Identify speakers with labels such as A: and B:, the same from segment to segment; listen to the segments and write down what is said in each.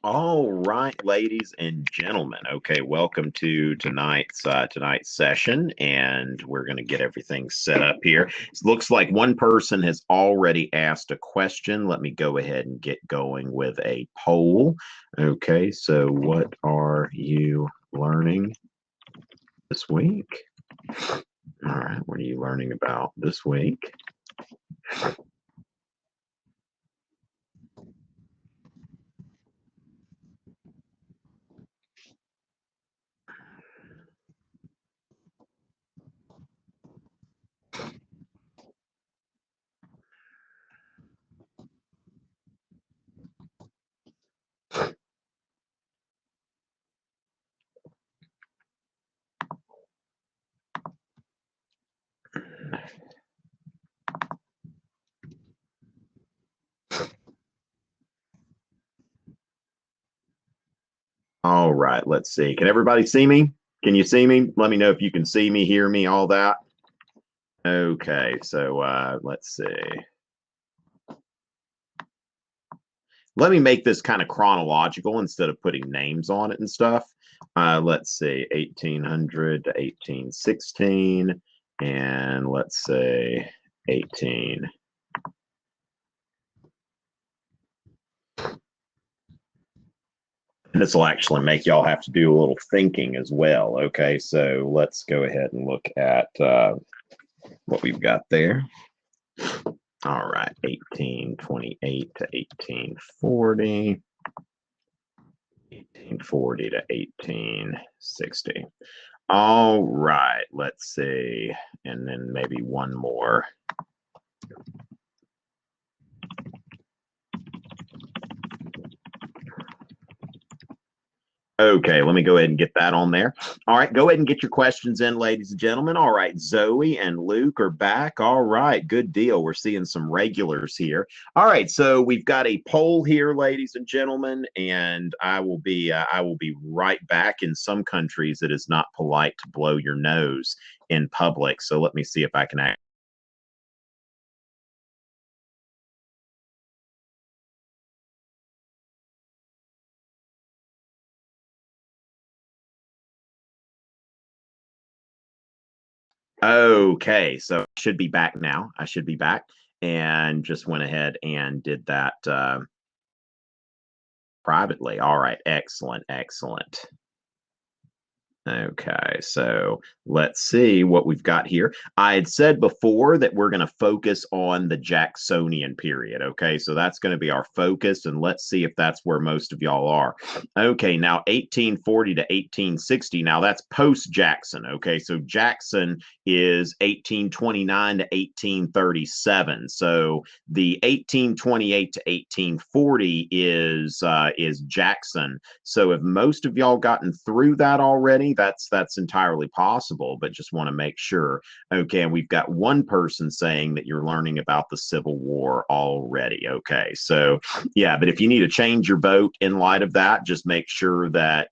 A: All right, ladies and gentlemen. Okay, welcome to tonight's session, and we're going to get everything set up here. It looks like one person has already asked a question. Let me go ahead and get going with a poll. Okay, so what are you learning this week? All right, what are you learning about this week? All right, let's see. Can everybody see me? Can you see me? Let me know if you can see me, hear me, all that. Okay, so let's see. Let me make this kind of chronological instead of putting names on it and stuff. Let's see, 1800 to 1816, and let's say 18. This will actually make y'all have to do a little thinking as well. Okay, so let's go ahead and look at what we've got there. All right, 1828 to 1840. 1840 to 1860. All right, let's see. And then maybe one more. Okay, let me go ahead and get that on there. All right, go ahead and get your questions in, ladies and gentlemen. All right, Zoe and Luke are back. All right, good deal. We're seeing some regulars here. All right, so we've got a poll here, ladies and gentlemen, and I will be right back. In some countries, it is not polite to blow your nose in public. So let me see if I can act. Okay, so I should be back now. I should be back, and just went ahead and did that privately. All right, excellent, excellent. Okay, so let's see what we've got here. I had said before that we're going to focus on the Jacksonian period. Okay, so that's going to be our focus, and let's see if that's where most of y'all are. Okay, now 1840 to 1860. Now that's post Jackson. Okay, so Jackson is 1829 to 1837. So the 1828 to 1840 is Jackson. So if most of y'all gotten through that already, that's entirely possible, but just want to make sure. Okay, and we've got one person saying that you're learning about the Civil War already. Okay, so yeah, but if you need to change your vote in light of that, just make sure that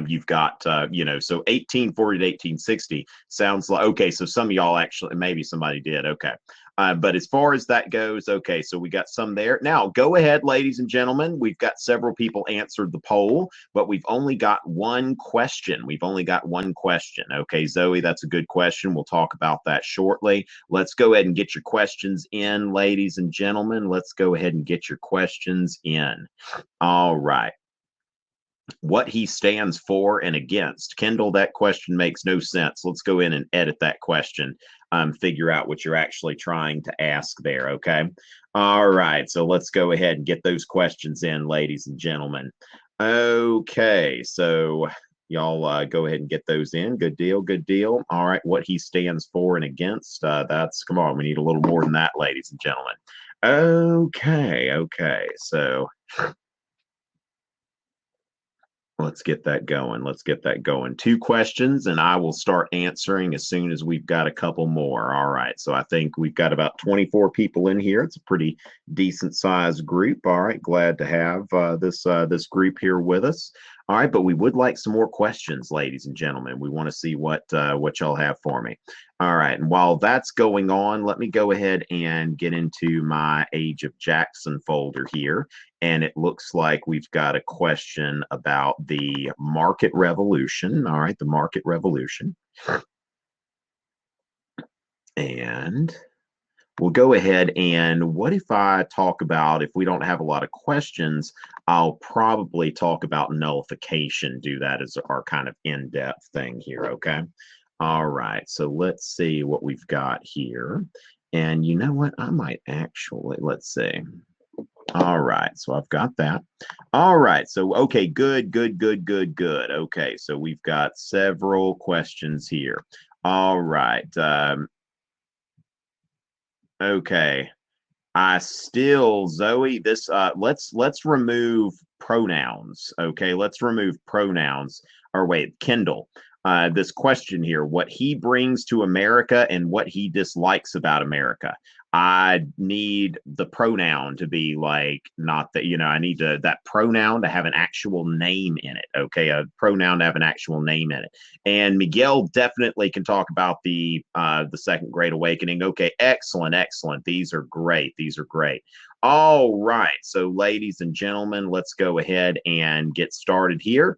A: you've got, so 1840 to 1860 sounds like, okay, so some of y'all actually, maybe somebody did, okay. But as far as that goes, okay, so we got some there. Now, go ahead, ladies and gentlemen. We've got several people answered the poll, but we've only got one question. We've only got one question. Okay, Zoe, that's a good question. We'll talk about that shortly. Let's go ahead and get your questions in, ladies and gentlemen. Let's go ahead and get your questions in. All right. What he stands for and against. Kendall, that question makes no sense. Let's go in and edit that question. Figure out what you're actually trying to ask there, okay? All right, so let's go ahead and get those questions in, ladies and gentlemen. Okay, so y'all go ahead and get those in. Good deal, good deal. All right, what he stands for and against. Come on, we need a little more than that, ladies and gentlemen. Okay, okay, so let's get that going. Let's get that going. Two questions, and I will start answering as soon as we've got a couple more. All right. So I think we've got about 24 people in here. It's a pretty decent sized group. All right. Glad to have this group here with us. All right, but we would like some more questions, ladies and gentlemen. We want to see what y'all have for me. All right, and while that's going on, let me go ahead and get into my Age of Jackson folder here. And it looks like we've got a question about the market revolution. All right, the market revolution. And we'll go ahead and what if I talk about, if we don't have a lot of questions, I'll probably talk about nullification, do that as our kind of in-depth thing here, okay? All right, so let's see what we've got here. And you know what? I might actually, let's see. All right, so I've got that. All right, so okay, good. Okay, so we've got several questions here. All right. Okay. I still, Zoe, this let's remove pronouns. Okay, let's remove pronouns. Or wait, Kendall. This question here, what he brings to America and what he dislikes about America. I need the pronoun to be like not that, I need that pronoun to have an actual name in it. Okay, a pronoun to have an actual name in it. And Miguel definitely can talk about the Second Great Awakening. Okay, excellent. These are great. All right, so ladies and gentlemen, let's go ahead and get started here.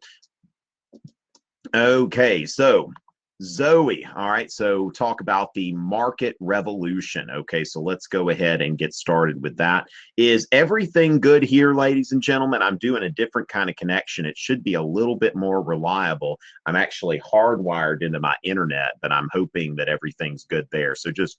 A: Okay, so Zoe, all right, so talk about the market revolution. Okay, so let's go ahead and get started with that. Is everything good here, ladies and gentlemen? I'm doing a different kind of connection. It should be a little bit more reliable. I'm actually hardwired into my internet, but I'm hoping that everything's good there. So just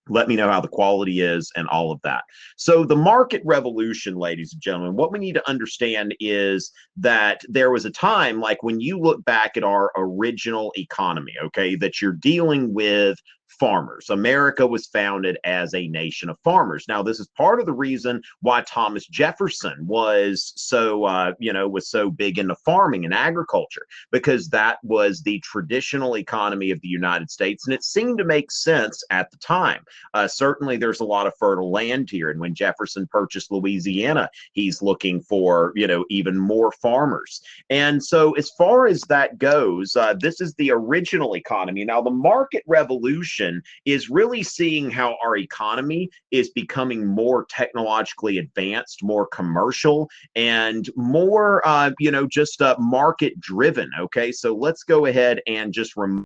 A: let me know how the quality is and all of that. So the market revolution, ladies and gentlemen, what we need to understand is that there was a time, like when you look back at our original economy, okay, that you're dealing with farmers. America was founded as a nation of farmers. Now, this is part of the reason why Thomas Jefferson was so, was so big into farming and agriculture, because that was the traditional economy of the United States, and it seemed to make sense at the time. Certainly, there's a lot of fertile land here, and when Jefferson purchased Louisiana, he's looking for, even more farmers. And so, as far as that goes, this is the original economy. Now, the market revolution is really seeing how our economy is becoming more technologically advanced, more commercial, and more, just market driven. Okay, so let's go ahead and just remove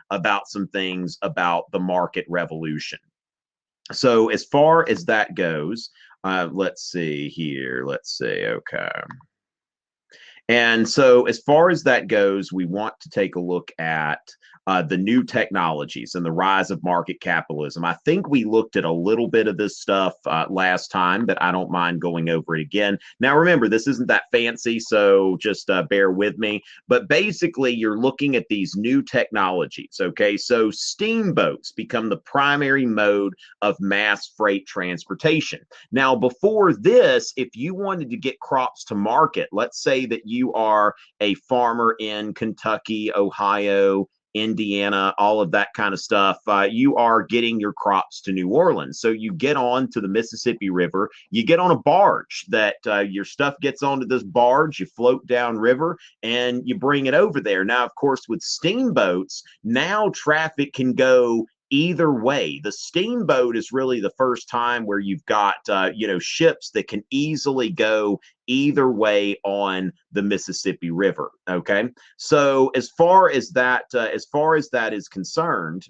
A: about some things about the market revolution. So as far as that goes, let's see here. Let's see. Okay. And so as far as that goes, we want to take a look at the new technologies and the rise of market capitalism. I think we looked at a little bit of this stuff last time, but I don't mind going over it again. Now, remember, this isn't that fancy, so just bear with me. But basically, you're looking at these new technologies, okay? So steamboats become the primary mode of mass freight transportation. Now, before this, if you wanted to get crops to market, let's say that you are a farmer in Kentucky, Ohio, Indiana, all of that kind of stuff, you are getting your crops to New Orleans. So you get on to the Mississippi River, you get on a barge that your stuff gets onto this barge, you float down river and you bring it over there. Now, of course, with steamboats, now traffic can go either way. The steamboat is really the first time where you've got, ships that can easily go either way on the Mississippi River. Okay. So as far as that is concerned,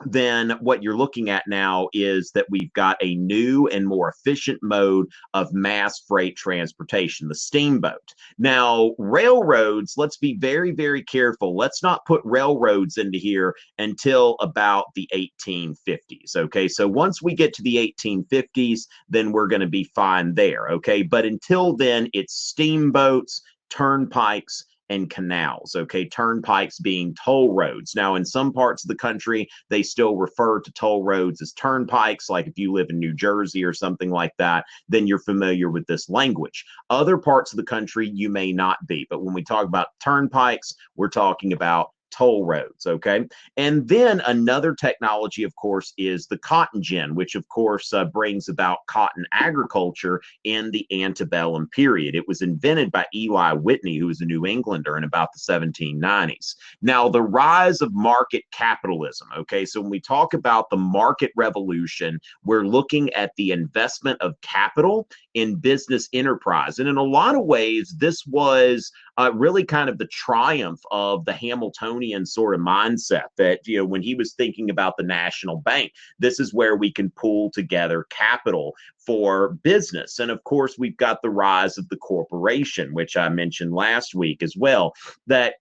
A: then what you're looking at now is that we've got a new and more efficient mode of mass freight transportation, the steamboat. Now, railroads, let's be very, very careful. Let's not put railroads into here until about the 1850s, okay? So once we get to the 1850s, then we're going to be fine there, okay? But until then, it's steamboats, turnpikes, and canals, okay? Turnpikes being toll roads. Now, in some parts of the country, they still refer to toll roads as turnpikes. Like if you live in New Jersey or something like that, then you're familiar with this language. Other parts of the country, you may not be. But when we talk about turnpikes, we're talking about toll roads, okay? And then another technology, of course, is the cotton gin, which, of course, brings about cotton agriculture in the antebellum period. It was invented by Eli Whitney, who was a New Englander in about the 1790s. Now, the rise of market capitalism, okay? So when we talk about the market revolution, we're looking at the investment of capital in business enterprise. And in a lot of ways, this was really kind of the triumph of the Hamiltonian sort of mindset that, when he was thinking about the national bank, this is where we can pool together capital for business. And of course, we've got the rise of the corporation, which I mentioned last week as well, that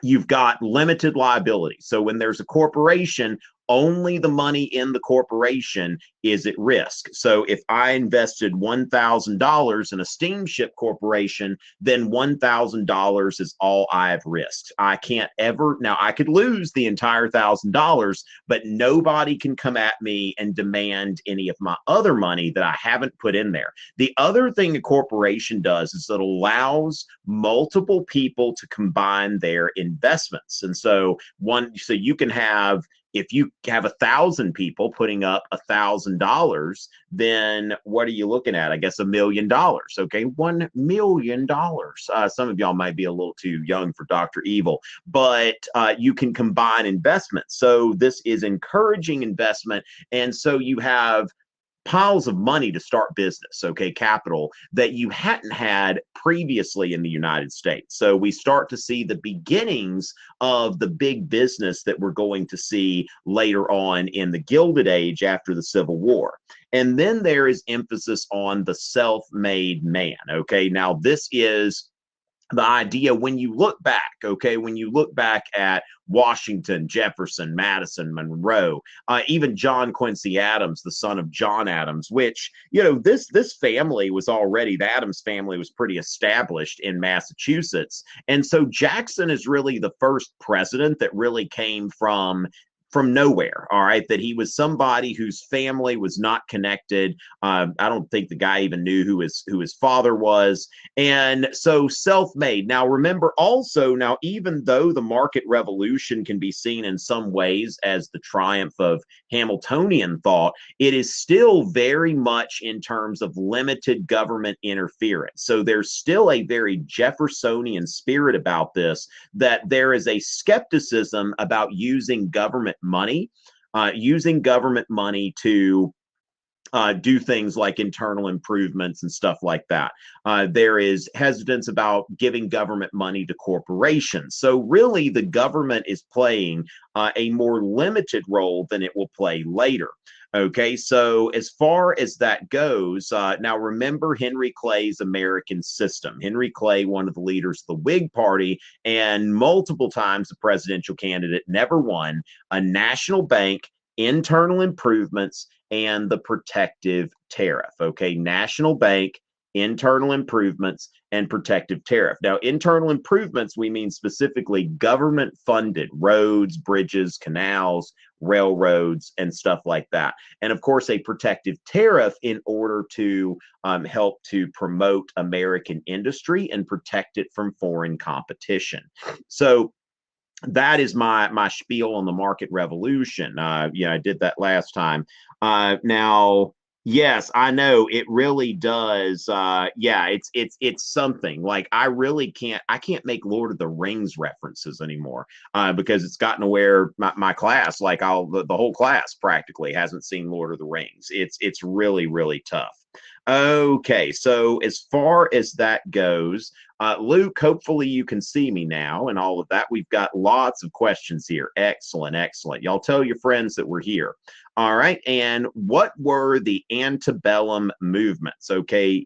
A: you've got limited liability. So when there's a corporation, only the money in the corporation is at risk. So if I invested $1,000 in a steamship corporation, then $1,000 is all I have risked. I can't ever, now I could lose the entire $1,000, but nobody can come at me and demand any of my other money that I haven't put in there. The other thing a corporation does is it allows multiple people to combine their investments. And so you can have, if you have 1,000 people putting up $1,000, then what are you looking at? I guess $1 million. Okay, $1 million. Some of y'all might be a little too young for Dr. Evil, but you can combine investments. So this is encouraging investment, and so you have piles of money to start business, okay, capital that you hadn't had previously in the United States. So we start to see the beginnings of the big business that we're going to see later on in the Gilded Age after the Civil War. And then there is emphasis on the self-made man, okay? Now, this is the idea when you look back, okay, when you look back at Washington, Jefferson, Madison, Monroe, even John Quincy Adams, the son of John Adams, which, this family was already, the Adams family was pretty established in Massachusetts. And so Jackson is really the first president that really came from nowhere, all right, that he was somebody whose family was not connected. I don't think the guy even knew who his father was. And so self-made. Now, remember also, even though the market revolution can be seen in some ways as the triumph of Hamiltonian thought, it is still very much in terms of limited government interference. So there's still a very Jeffersonian spirit about this, that there is a skepticism about using government money to do things like internal improvements and stuff like that. There is hesitance about giving government money to corporations. So really, the government is playing a more limited role than it will play later. Okay, so as far as that goes, now remember Henry Clay's American system. Henry Clay, one of the leaders of the Whig Party, and multiple times a presidential candidate, never won. A national bank, internal improvements, and the protective tariff. Okay, national bank, internal improvements, and protective tariff. Now, internal improvements, we mean specifically government-funded roads, bridges, canals, railroads, and stuff like that. And of course, a protective tariff in order to help to promote American industry and protect it from foreign competition. So that is my spiel on the market revolution. I did that last time. Now, yes, I know it really does. It's something like I can't make Lord of the Rings references anymore because it's gotten to where my class, like the whole class practically hasn't seen Lord of the Rings. It's really, really tough. Okay, so as far as that goes, Luke, hopefully you can see me now and all of that. We've got lots of questions here. Excellent, excellent. Y'all tell your friends that we're here. All right, and what were the antebellum movements? Okay,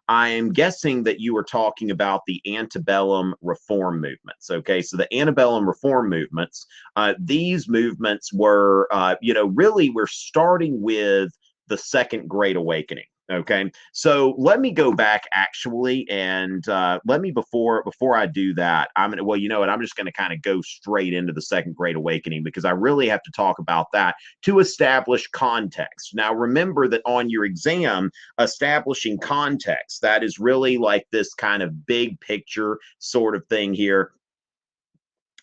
A: I am guessing that you were talking about the antebellum reform movements. Okay, so the antebellum reform movements, these movements were, really we're starting with the Second Great Awakening. Okay, so let me go back actually, and let me before I do that, I'm just going to kind of go straight into the Second Great Awakening because I really have to talk about that to establish context. Now, remember that on your exam, establishing context, that is really like this kind of big picture sort of thing here.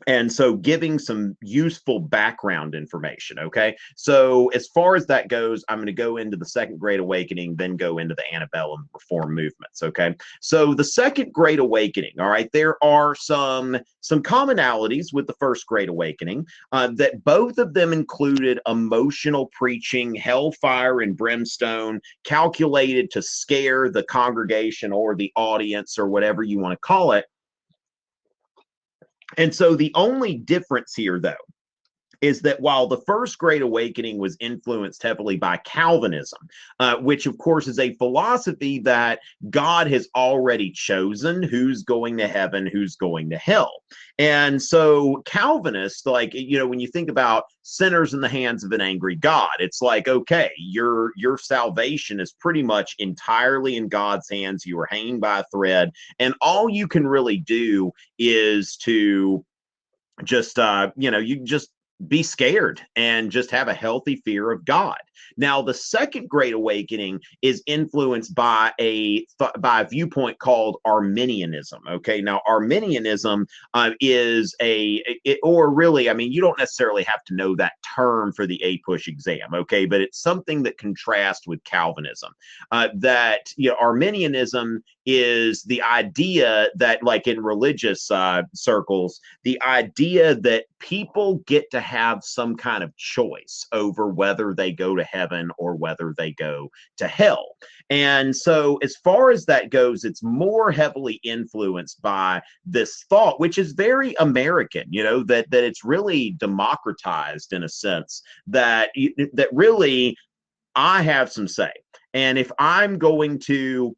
A: And so giving some useful background information. Okay. So as far as that goes, I'm going to go into the Second Great Awakening, then go into the antebellum reform movements. Okay. So the Second Great Awakening, all right, there are some commonalities with the First Great Awakening, that both of them included emotional preaching, hellfire and brimstone, calculated to scare the congregation or the audience or whatever you want to call it. And so the only difference here, though, is that while the First Great Awakening was influenced heavily by Calvinism, which of course is a philosophy that God has already chosen who's going to heaven, who's going to hell. And so Calvinists, like, when you think about sinners in the hands of an angry God, it's like, okay, your salvation is pretty much entirely in God's hands. You are hanging by a thread, and all you can really do is to just you just be scared and just have a healthy fear of God. Now, the Second Great Awakening is influenced by a viewpoint called Armenianism. Okay, now Armenianism or really, I mean, you don't necessarily have to know that term for the APUSH exam. Okay, but it's something that contrasts with Calvinism. That Armenianism is the idea that, like in religious circles, the idea that people get to have some kind of choice over whether they go to heaven or whether they go to hell. And so as far as that goes, it's more heavily influenced by this thought, which is very American, that it's really democratized in a sense, that really I have some say. And if I'm going to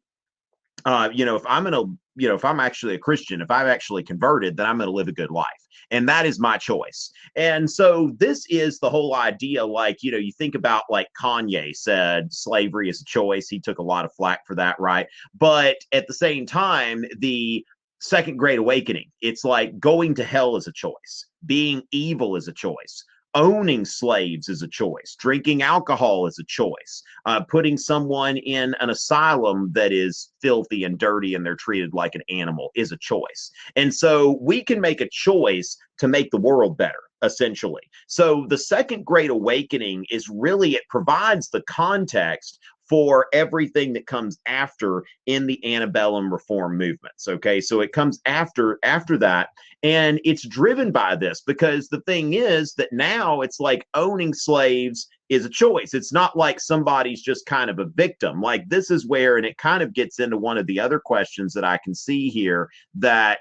A: if I'm actually a Christian, if I've actually converted, then I'm going to live a good life. And that is my choice. And so this is the whole idea. Like, you think about, like, Kanye said slavery is a choice. He took a lot of flack for that, right? But at the same time, the Second Great Awakening, it's like going to hell is a choice. Being evil is a choice. Owning slaves is a choice. Drinking alcohol is a choice. Putting someone in an asylum that is filthy and dirty and they're treated like an animal is a choice. And so we can make a choice to make the world better, essentially. So the Second Great Awakening is really, it provides the context for everything that comes after in the antebellum reform movements. Okay, so it comes after that, and it's driven by this, because the thing is that now it's like owning slaves is a choice. It's not like somebody's just kind of a victim. Like, this is where, and it kind of gets into one of the other questions that I can see here that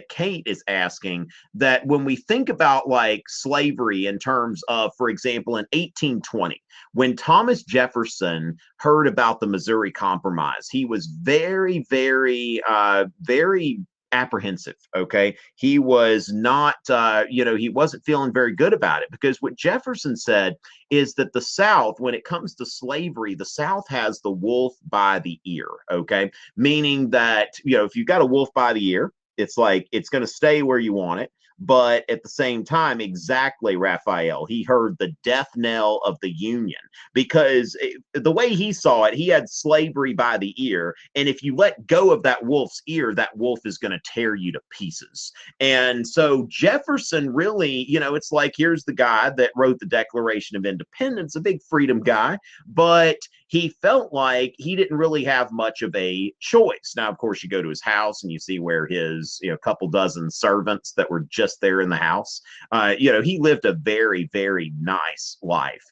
A: Kate is asking, that when we think about, like, slavery in terms of, for example, in 1820, when Thomas Jefferson heard about the Missouri Compromise, he was very, very, very apprehensive. Okay, he was not, he wasn't feeling very good about it, because what Jefferson said is that the South, when it comes to slavery, the South has the wolf by the ear. Okay, meaning that, if you got a wolf by the ear, it's like it's going to stay where you want it. But at the same time, exactly, Raphael, he heard the death knell of the Union, because the way he saw it, he had slavery by the ear. And if you let go of that wolf's ear, that wolf is going to tear you to pieces. And so Jefferson really, it's like, here's the guy that wrote the Declaration of Independence, a big freedom guy, but he felt like he didn't really have much of a choice. Now, of course, you go to his house and you see where his, couple dozen servants that were just there in the house. He lived a very, very nice life.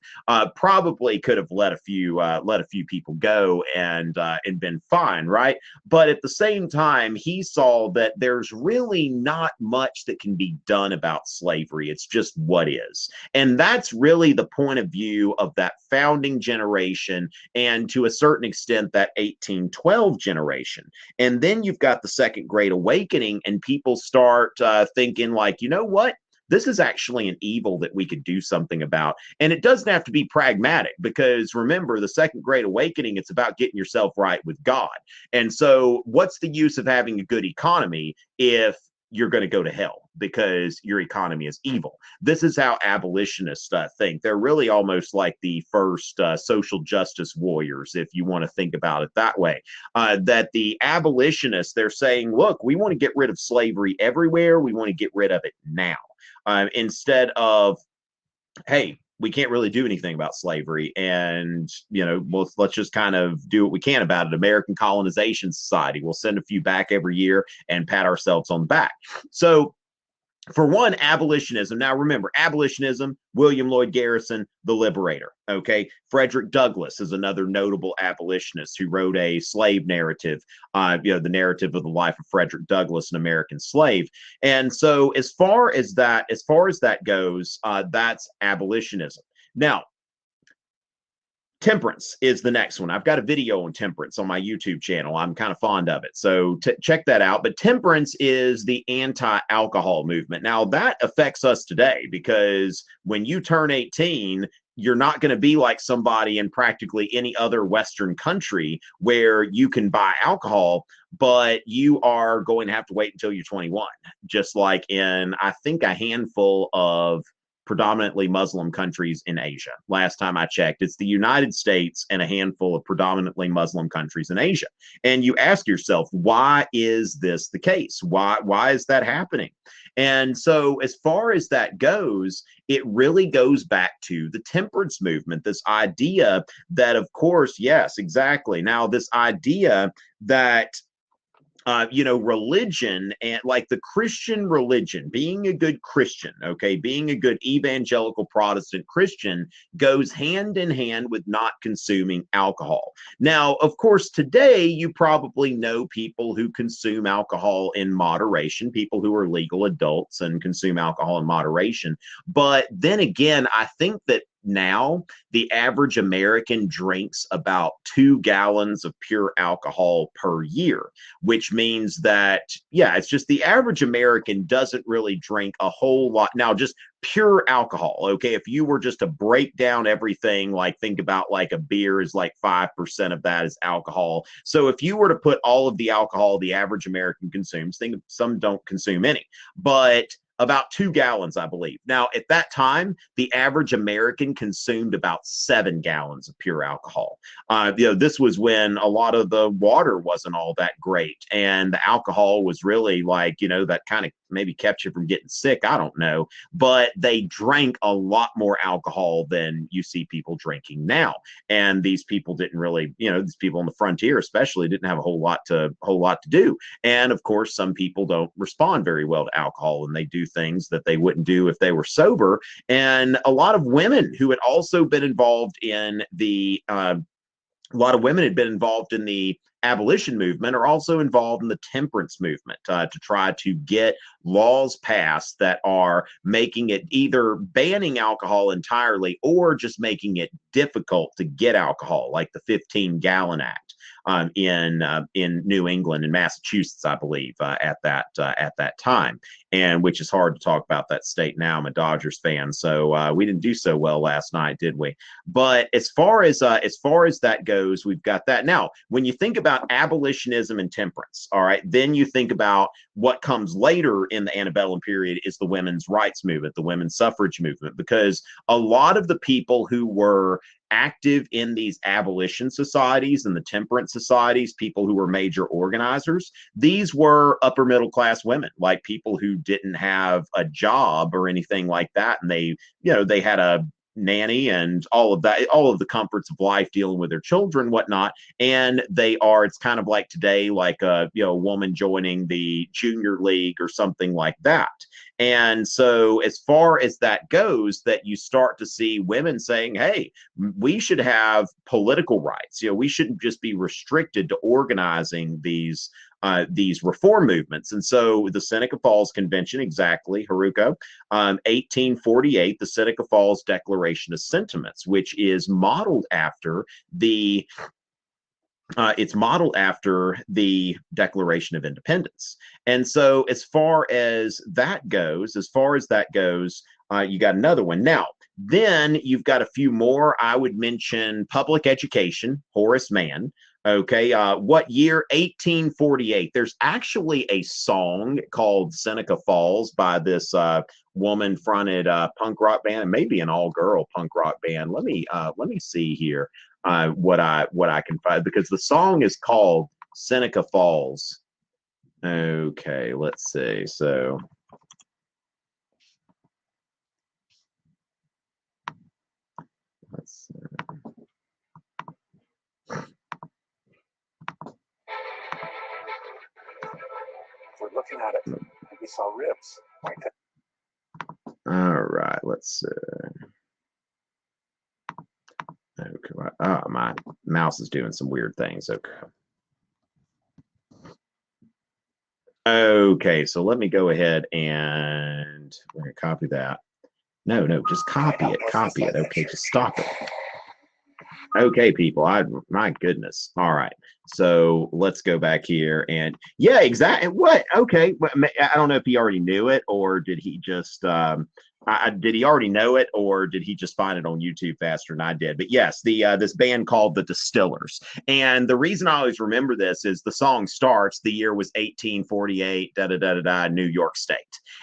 A: Probably could have let a few people go and been fine, right? But at the same time, he saw that there's really not much that can be done about slavery. It's just what is. And that's really the point of view of that founding generation, and to a certain extent that 1812 generation. And then you've got the Second Great Awakening, and people start thinking, like, you know what? This is actually an evil that we could do something about. And it doesn't have to be pragmatic, because remember, the Second Great Awakening, it's about getting yourself right with God. And so what's the use of having a good economy if you're going to go to hell because your economy is evil. This is how abolitionists think. They're really almost like the first social justice warriors, if you want to think about it that way. That the abolitionists, they're saying, look, we want to get rid of slavery everywhere. We want to get rid of it now. Instead of, hey, we can't really do anything about slavery, and let's just kind of do what we can about it. American Colonization Society, we'll send a few back every year and pat ourselves on the back. So for one, abolitionism. Now remember, abolitionism, William Lloyd Garrison, the liberator. Okay. Frederick Douglass is another notable abolitionist who wrote a slave narrative, the narrative of the life of Frederick Douglass, an American slave. And so as far as that goes, that's abolitionism. Now, temperance is the next one. I've got a video on temperance on my YouTube channel. I'm kind of fond of it, so check that out. But temperance is the anti-alcohol movement. Now, that affects us today because when you turn 18, you're not going to be like somebody in practically any other Western country where you can buy alcohol, but you are going to have to wait until you're 21, just like in, I think, a handful of predominantly Muslim countries in Asia. Last time I checked, it's the United States and a handful of predominantly Muslim countries in Asia. And you ask yourself, why is this the case? Why is that happening? And so as far as that goes, it really goes back to the temperance movement, this idea that, of course, yes, exactly. Now, this idea that religion, and like the Christian religion, being a good Christian, okay, being a good evangelical Protestant Christian goes hand in hand with not consuming alcohol. Now, of course, today you probably know people who consume alcohol in moderation, people who are legal adults and consume alcohol in moderation. But then again, I think that now the average American drinks about 2 gallons of pure alcohol per year, which means that, yeah, it's just the average American doesn't really drink a whole lot. Now, just pure alcohol, okay, if you were just to break down everything, like think about like a beer is like 5% of that is alcohol. So if you were to put all of the alcohol the average American consumes, think some don't consume any, but about 2 gallons, I believe. Now, at that time, the average American consumed about 7 gallons of pure alcohol. This was when a lot of the water wasn't all that great, and the alcohol was really like, that kind of maybe kept you from getting sick. I don't know, but they drank a lot more alcohol than you see people drinking now. And these people didn't really, these people on the frontier especially didn't have a whole lot to do. And of course, some people don't respond very well to alcohol, and they do things that they wouldn't do if they were sober. And a lot of women who had also been involved in the abolition movement are also involved in the temperance movement to try to get laws passed that are making it either banning alcohol entirely or just making it difficult to get alcohol, like the 15-gallon Act in New England and Massachusetts, I believe, at that time, and which is hard to talk about that state now. I'm a Dodgers fan, so we didn't do so well last night, did we? But as far as that goes, we've got that. Now, when you think about abolitionism and temperance, all right, then you think about what comes later in the antebellum period is the women's rights movement, the women's suffrage movement, because a lot of the people who were active in these abolition societies and the temperance societies, people who were major organizers, these were upper middle class women, like people who didn't have a job or anything like that, and they had a nanny and all of the comforts of life, dealing with their children, whatnot. And it's kind of like today, like a woman joining the junior league or something like that. And so as far as that goes, that you start to see women saying, hey, we should have political rights. We shouldn't just be restricted to organizing these reform movements. And so the Seneca Falls Convention, exactly, Haruko, 1848, the Seneca Falls Declaration of Sentiments, which is modeled after the Declaration of Independence. And so as far as that goes, you got another one. Now, then you've got a few more. I would mention public education, Horace Mann. Okay, what year? 1848. There's actually a song called Seneca Falls by this woman fronted punk rock band, and maybe an all-girl punk rock band. Let me see here what I can find, because the song is called Seneca Falls. Okay, let's see. So let's see.
B: We're looking at it. We saw ribs.
A: All right, let's see. Okay, oh, my mouse is doing some weird things. Okay. Okay, so let me go ahead and we're gonna copy that. No, just copy it. Copy it. Okay, just stop it. Okay, people. My goodness. All right. So let's go back here and yeah, exactly. What? Okay. I don't know if he already knew it, or did he just did he already know it, or did he just find it on YouTube faster than I did? But yes, the this band called the Distillers, and the reason I always remember this is the song starts. The year was 1848. Da da da da da. New York State,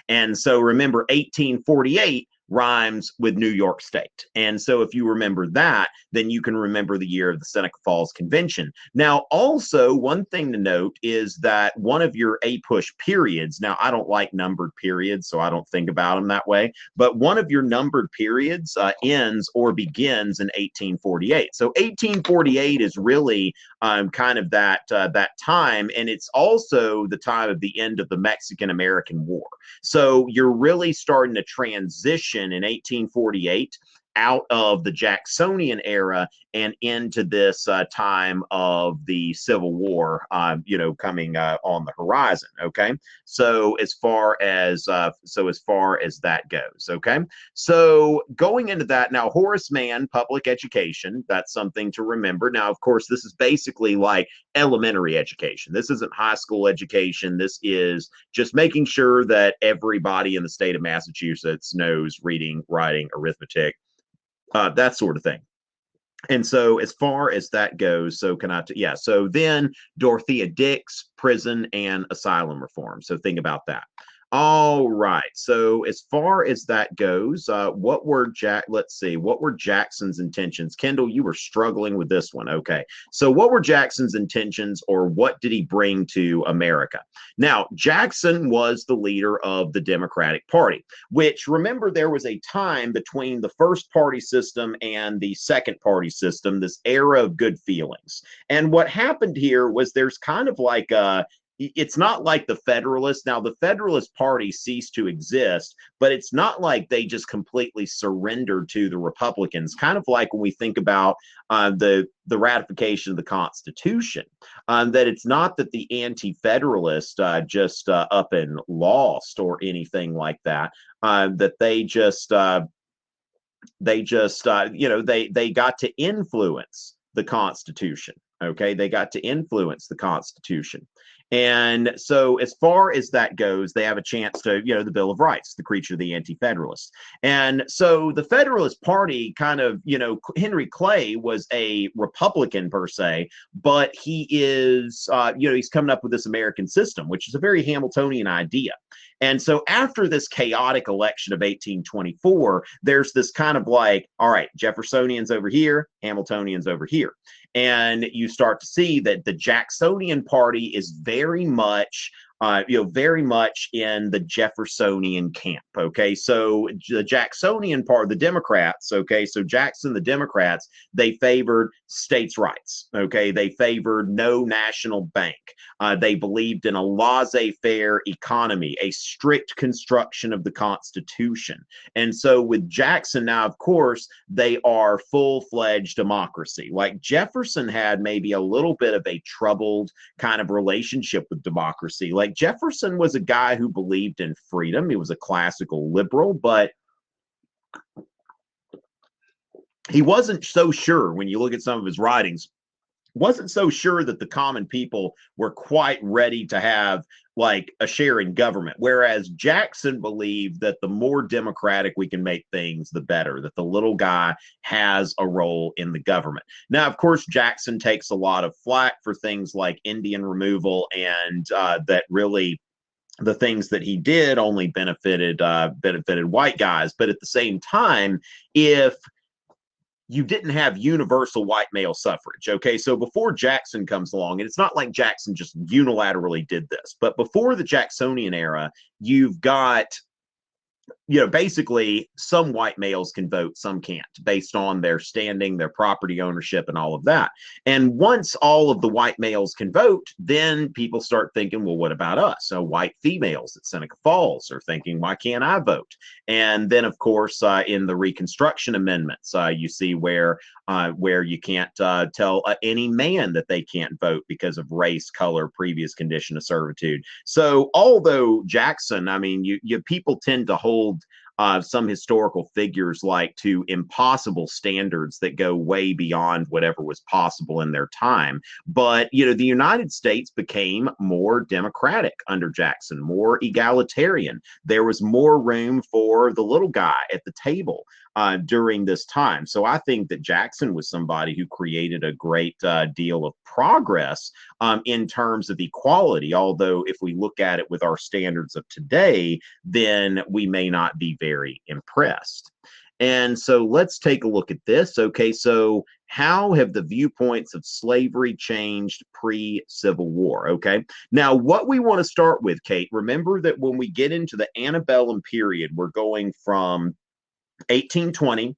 A: and so remember 1848 rhymes with New York State. And so if you remember that, then you can remember the year of the Seneca Falls Convention. Now, also, one thing to note is that one of your APUSH periods, now I don't like numbered periods, so I don't think about them that way, but one of your numbered periods ends or begins in 1848. So 1848 is really kind of that time, and it's also the time of the end of the Mexican-American War. So you're really starting to transition in 1848 out of the Jacksonian era and into this time of the Civil War, coming on the horizon. Okay, so as far as that goes, okay. So going into that now, Horace Mann, public education. That's something to remember. Now, of course, this is basically like elementary education. This isn't high school education. This is just making sure that everybody in the state of Massachusetts knows reading, writing, arithmetic, that sort of thing. And so as far as that goes, so so then Dorothea Dix, prison and asylum reform. So think about that. All right. So as far as that goes, what were Jackson's intentions? Kendall, you were struggling with this one. Okay. So what were Jackson's intentions, or what did he bring to America? Now, Jackson was the leader of the Democratic Party, which, remember, there was a time between the first party system and the second party system, this era of good feelings. And what happened here was there's kind of like it's not like the Federalists. Now, the Federalist Party ceased to exist, but it's not like they just completely surrendered to the Republicans. Kind of like when we think about the ratification of the Constitution, that it's not that the Anti-Federalists just up and lost or anything like that. That they got to influence the Constitution. Okay, they got to influence the Constitution. And so as far as that goes, they have a chance to, the Bill of Rights, the creature of the Anti-Federalists. And so the Federalist Party kind of, Henry Clay was a Republican per se, but he is, he's coming up with this American system, which is a very Hamiltonian idea. And so after this chaotic election of 1824, there's this kind of like, all right, Jeffersonians over here, Hamiltonians over here. And you start to see that the Jacksonian Party is very much in the Jeffersonian camp. Okay, so the Jacksonian part, the Democrats. Okay, so Jackson, the Democrats, they favored states' rights. Okay, they favored no national bank. They believed in a laissez-faire economy, a strict construction of the Constitution. And so with Jackson now, of course, they are full-fledged democracy. Like Jefferson had maybe a little bit of a troubled kind of relationship with democracy. Like Jefferson was a guy who believed in freedom. He was a classical liberal, but he wasn't so sure, when you look at some of his writings, wasn't so sure that the common people were quite ready to have like a share in government, whereas Jackson believed that the more democratic we can make things, the better, that the little guy has a role in the government. Now, of course, Jackson takes a lot of flack for things like Indian removal, and that really the things that he did only benefited white guys. But at the same time, if you didn't have universal white male suffrage. Okay, so before Jackson comes along, and it's not like Jackson just unilaterally did this, but before the Jacksonian era, you've got, basically some white males can vote, some can't, based on their standing, their property ownership, and all of that. And once all of the white males can vote, then people start thinking, well, what about us? So white females at Seneca Falls are thinking, why can't I vote? And then, of course, in the Reconstruction Amendments, you see where you can't tell any man that they can't vote because of race, color, previous condition of servitude. So although Jackson, I mean, you people tend to hold some historical figures like to impossible standards that go way beyond whatever was possible in their time. But, the United States became more democratic under Jackson, more egalitarian. There was more room for the little guy at the table during this time. So I think that Jackson was somebody who created a great deal of progress in terms of equality. Although if we look at it with our standards of today, then we may not be very impressed. And so let's take a look at this. Okay, so how have the viewpoints of slavery changed pre-Civil War? Okay, now what we want to start with, Kate, remember that when we get into the antebellum period, we're going from 1820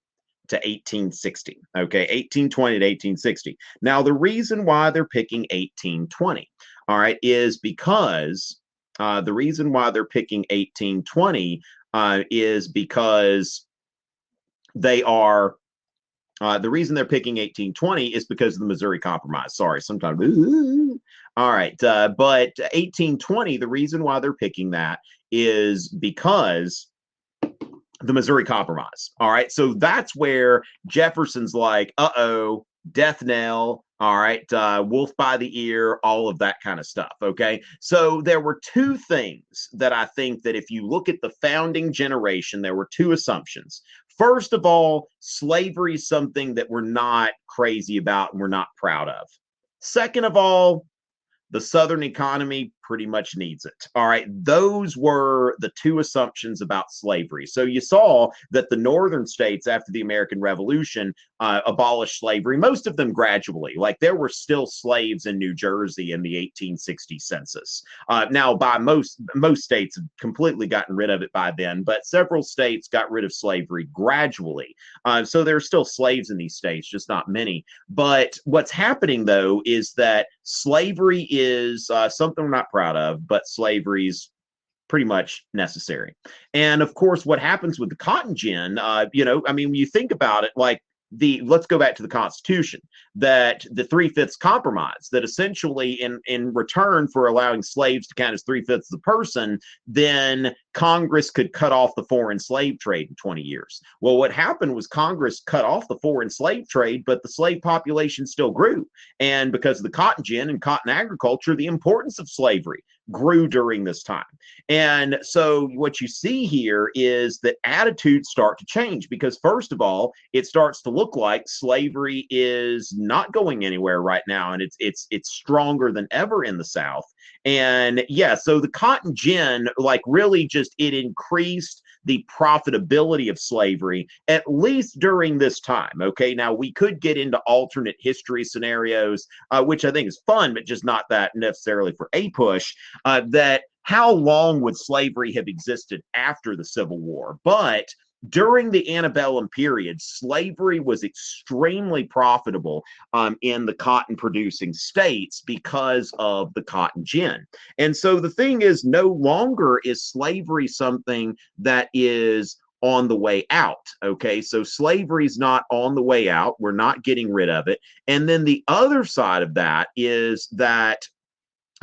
A: to 1860. Okay, 1820 to 1860. Now, the reason why they're picking 1820, all right, is because the reason why they're picking 1820 is because they are. The reason they're picking 1820 is because of the Missouri Compromise. Sorry, sometimes. All right, but 1820, the reason why they're picking that is because the Missouri Compromise. All right. So that's where Jefferson's like, uh-oh, death knell. All right. Wolf by the ear, all of that kind of stuff. Okay. So there were two things that I think that if you look at the founding generation, there were two assumptions. First of all, slavery is something that we're not crazy about and we're not proud of. Second of all, the Southern economy pretty much needs it. All right. Those were the two assumptions about slavery. So you saw that the northern states after the American Revolution abolished slavery, most of them gradually. Like there were still slaves in New Jersey in the 1860 census. Now, by most states have completely gotten rid of it by then, but several states got rid of slavery gradually. So there are still slaves in these states, just not many. But what's happening, though, is that slavery is something we're not proud of, but slavery's pretty much necessary. And of course, what happens with the cotton gin, I mean, when you think about it, like let's go back to the Constitution, that the 3/5 compromise, that essentially in return for allowing slaves to count as 3/5 of the person, then Congress could cut off the foreign slave trade in 20 years. Well, what happened was Congress cut off the foreign slave trade, but the slave population still grew. And because of the cotton gin and cotton agriculture, the importance of slavery grew during this time. And so what you see here is that attitudes start to change because, first of all, it starts to look like slavery is not going anywhere right now, and it's stronger than ever in the South. And yeah, so the cotton gin, like really just it increased the profitability of slavery, at least during this time. Okay, now we could get into alternate history scenarios, which I think is fun, but just not that necessarily for APUSH, that how long would slavery have existed after the Civil War? But during the antebellum period, slavery was extremely profitable in the cotton producing states because of the cotton gin. And so the thing is, no longer is slavery something that is on the way out. Okay, so slavery's not on the way out. We're not getting rid of it. And then the other side of that is that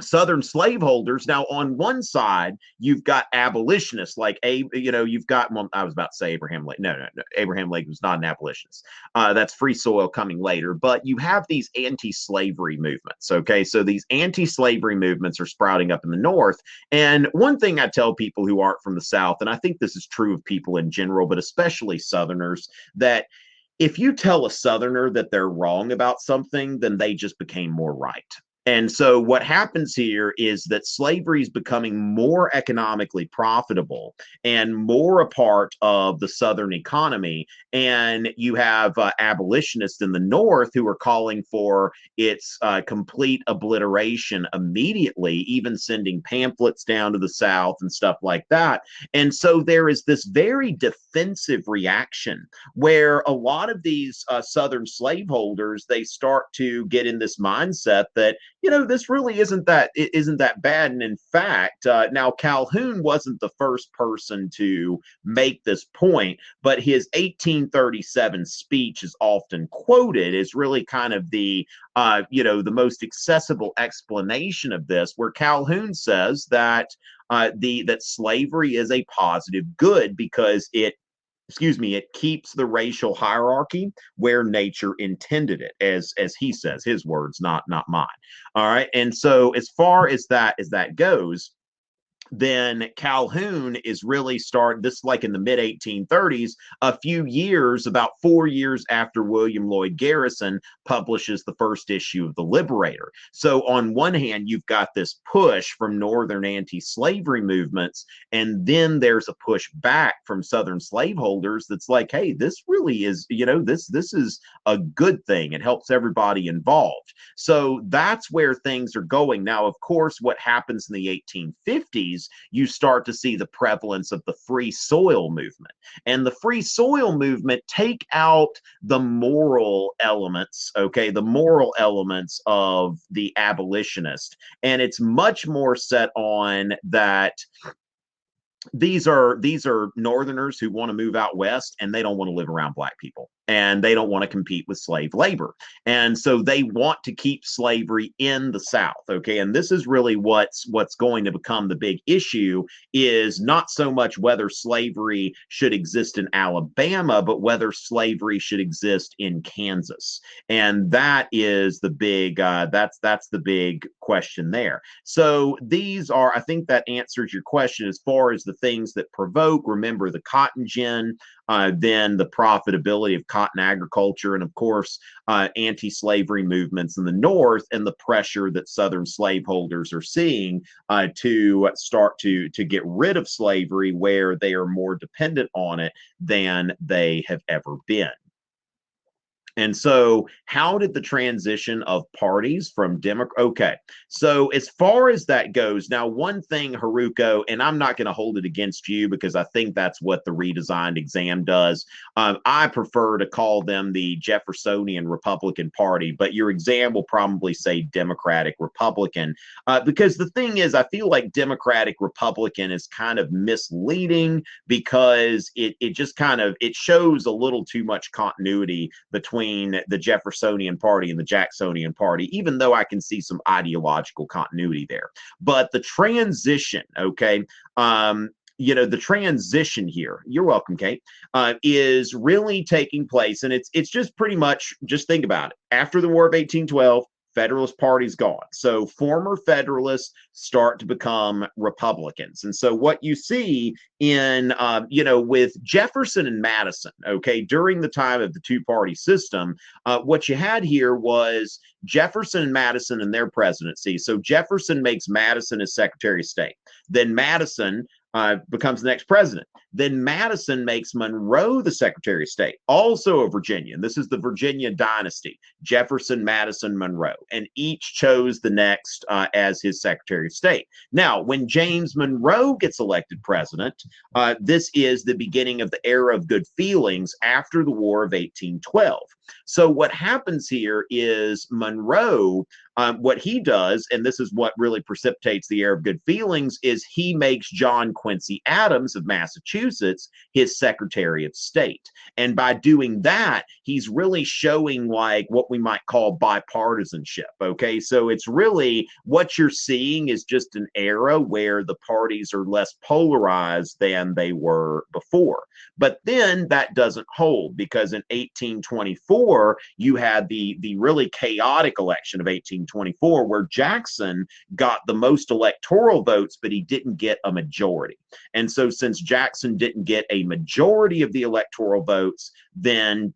A: Southern slaveholders. Now, on one side, you've got abolitionists, like you've got. Well, I was about to say Abraham Lincoln. No. Abraham Lincoln was not an abolitionist. That's free soil coming later. But you have these anti-slavery movements. Okay, so these anti-slavery movements are sprouting up in the North. And one thing I tell people who aren't from the South, and I think this is true of people in general, but especially Southerners, that if you tell a Southerner that they're wrong about something, then they just became more right. And so what happens here is that slavery is becoming more economically profitable and more a part of the Southern economy. And you have abolitionists in the North who are calling for its complete obliteration immediately, even sending pamphlets down to the South and stuff like that. And so there is this very defensive reaction where a lot of these Southern slaveholders, they start to get in this mindset that, this really isn't that bad. And in fact, now Calhoun wasn't the first person to make this point, but his 1837 speech is often quoted as really kind of the most accessible explanation of this, where Calhoun says that that slavery is a positive good because it keeps the racial hierarchy where nature intended it, as he says, his words, not mine. All right. And so as far as that goes, then Calhoun is really this like in the mid 1830s, about 4 years after William Lloyd Garrison publishes the first issue of the Liberator. So on one hand, you've got this push from Northern anti-slavery movements, and then there's a push back from Southern slaveholders that's like, hey, this really is, this is a good thing. It helps everybody involved. So that's where things are going. Now, of course, what happens in the 1850s, you start to see the prevalence of the free soil movement. And the free soil movement take out the moral elements, the moral elements of the abolitionist. And it's much more set on that these are Northerners who want to move out west, and they don't want to live around Black people, and they don't want to compete with slave labor. And so they want to keep slavery in the South. Okay. And this is really what's going to become the big issue, is not so much whether slavery should exist in Alabama, but whether slavery should exist in Kansas. And that is the big, that's the big question there. So I think that answers your question as far as the things that provoke. Remember the cotton gin, then the profitability of cotton agriculture, and of course, anti-slavery movements in the North, and the pressure that Southern slaveholders are seeing to start to get rid of slavery, where they are more dependent on it than they have ever been. And so how did the transition of parties from Democrat? Okay, so as far as that goes, now one thing, Haruko, and I'm not going to hold it against you because I think that's what the redesigned exam does. I prefer to call them the Jeffersonian Republican Party, but your exam will probably say Democratic Republican, because the thing is, I feel like Democratic Republican is kind of misleading because it just kind of, it shows a little too much continuity between the Jeffersonian Party and the Jacksonian Party, even though I can see some ideological continuity there. But the transition, the transition here, you're welcome, Kate, is really taking place. And it's just pretty much, just think about it. After the War of 1812, Federalist Party's gone. So former Federalists start to become Republicans. And so what you see in, with Jefferson and Madison, during the time of the two-party system, what you had here was Jefferson and Madison and their presidency. So Jefferson makes Madison his Secretary of State. Then Madison becomes the next president. Then Madison makes Monroe the Secretary of State, also of Virginia. And this is the Virginia dynasty, Jefferson, Madison, Monroe. And each chose the next as his Secretary of State. Now, when James Monroe gets elected president, this is the beginning of the era of good feelings after the War of 1812. So what happens here is Monroe, what he does, and this is what really precipitates the air of good feelings, is he makes John Quincy Adams of Massachusetts his Secretary of State. And by doing that, he's really showing like what we might call bipartisanship. Okay, so it's really what you're seeing is just an era where the parties are less polarized than they were before. But then that doesn't hold, because in 1824 you had the really chaotic election of 1824 where Jackson got the most electoral votes, but he didn't get a majority. And so since Jackson didn't get a majority of the electoral votes, then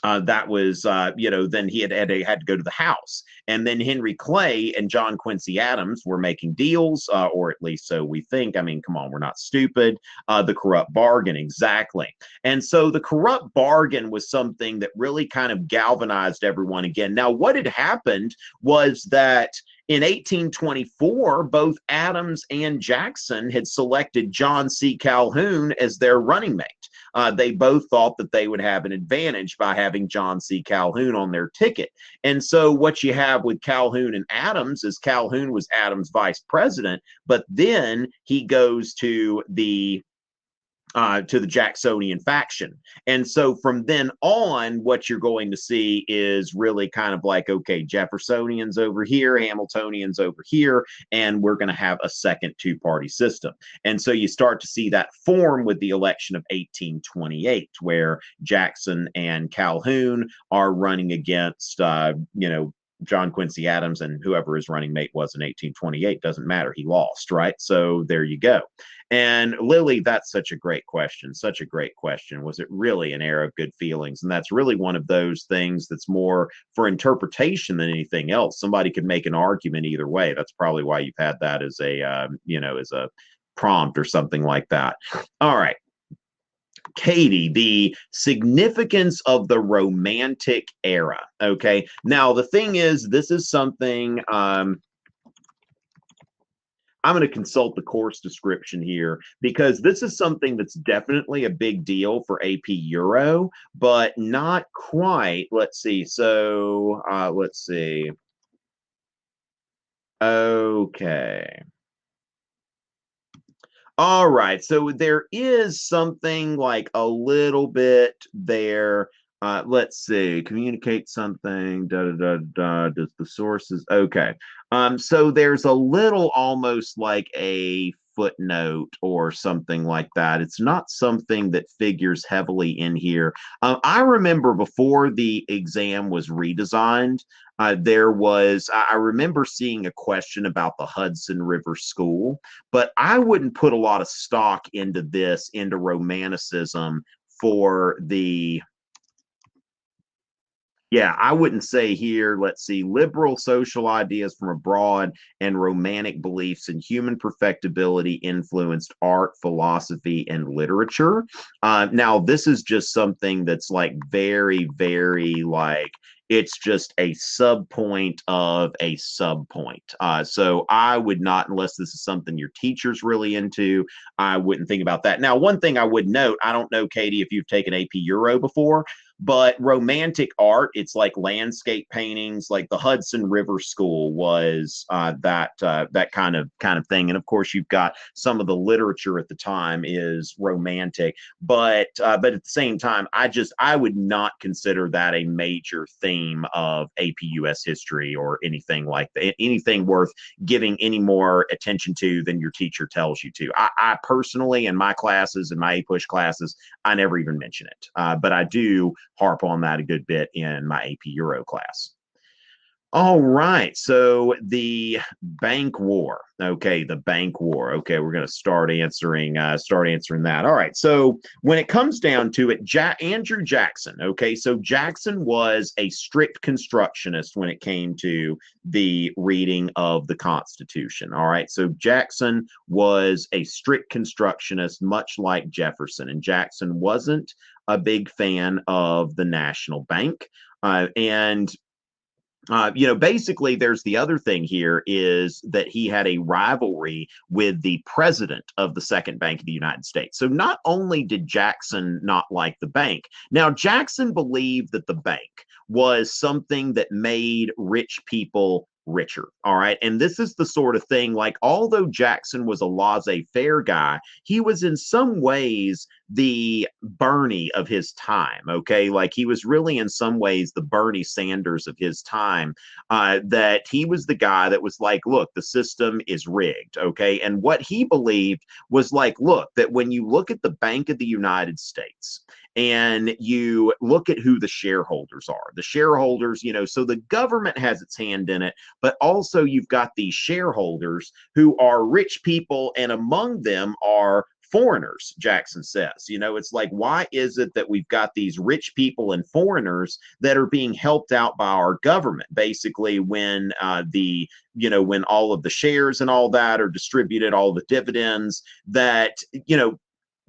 A: that was, then he had to go to the House. And then Henry Clay and John Quincy Adams were making deals, or at least so we think. I mean, come on, we're not stupid. The corrupt bargain, exactly. And so the corrupt bargain was something that really kind of galvanized everyone again. Now, what had happened was that in 1824, both Adams and Jackson had selected John C. Calhoun as their running mate. They both thought that they would have an advantage by having John C. Calhoun on their ticket. And so what you have with Calhoun and Adams is Calhoun was Adams' vice president, but then he goes to the Jacksonian faction. And so from then on, what you're going to see is really kind of like, okay, Jeffersonians over here, Hamiltonians over here, and we're going to have a second two-party system. And so you start to see that form with the election of 1828, where Jackson and Calhoun are running against, John Quincy Adams, and whoever his running mate was in 1828, doesn't matter. He lost, right? So there you go. And Lily, that's such a great question. Such a great question. Was it really an era of good feelings? And that's really one of those things that's more for interpretation than anything else. Somebody could make an argument either way. That's probably why you've had that as a, as a prompt or something like that. All right. Katie, the significance of the Romantic era. Okay. Now, the thing is, this is something I'm going to consult the course description here, because this is something that's definitely a big deal for AP Euro, but not quite. Let's see. So let's see. Okay. All right, so there is something like a little bit there. Let's see, communicate something, does the sources, okay. So there's a little almost like a footnote or something like that. It's not something that figures heavily in here. I remember before the exam was redesigned, I remember seeing a question about the Hudson River School, but I wouldn't put a lot of stock into Romanticism for the, I wouldn't say here, let's see, liberal social ideas from abroad and romantic beliefs in human perfectibility influenced art, philosophy, and literature. Now, this is just something that's like very, very like, it's just a subpoint of a subpoint. So I would not, unless this is something your teacher's really into, I wouldn't think about that. Now, one thing I would note, I don't know, Katie, if you've taken AP Euro before, but romantic art, it's like landscape paintings. Like the Hudson River School was that kind of thing. And of course, you've got some of the literature at the time is romantic, but at the same time, I would not consider that a major theme of AP US history or anything like that, anything worth giving any more attention to than your teacher tells you to. I personally, in my classes, in my APUSH classes, I never even mention it, but I do harp on that a good bit in my AP Euro class. All right, so the bank war. Okay, the bank war. Okay, we're going to start answering that. All right, so when it comes down to it, Andrew Jackson. Okay, so Jackson was a strict constructionist when it came to the reading of the Constitution. All right, so Jackson was a strict constructionist, much like Jefferson, and Jackson wasn't a big fan of the national bank, and Basically, there's the other thing here is that he had a rivalry with the president of the Second Bank of the United States. So not only did Jackson not like the bank, now Jackson believed that the bank was something that made rich people richer. All right. And this is the sort of thing, like, although Jackson was a laissez faire guy, he was in some ways the Bernie of his time. Okay. Like, he was really in some ways the Bernie Sanders of his time, that he was the guy that was like, look, the system is rigged. Okay. And what he believed was like, look, that when you look at the Bank of the United States, and you look at who the shareholders are. The shareholders, so the government has its hand in it, but also you've got these shareholders who are rich people, and among them are foreigners. Jackson says, it's like, why is it that we've got these rich people and foreigners that are being helped out by our government, basically, when when all of the shares and all that are distributed, all the dividends, that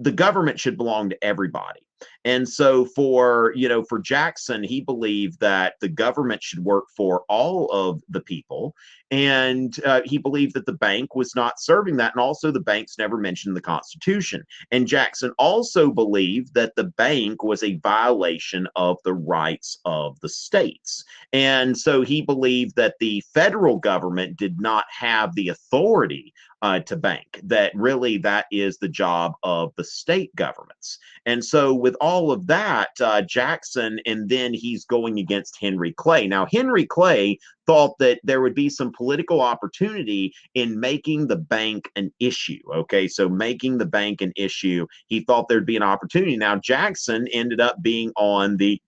A: the government should belong to everybody. And so for Jackson, he believed that the government should work for all of the people. And he believed that the bank was not serving that. And also, the bank's never mentioned in the Constitution. And Jackson also believed that the bank was a violation of the rights of the states. And so he believed that the federal government did not have the authority to bank, that really that is the job of the state governments. And so with all of that, Jackson, and then he's going against Henry Clay. Now, Henry Clay thought that there would be some political opportunity in making the bank an issue. Okay, so making the bank an issue, he thought there'd be an opportunity. Now, Jackson ended up being on the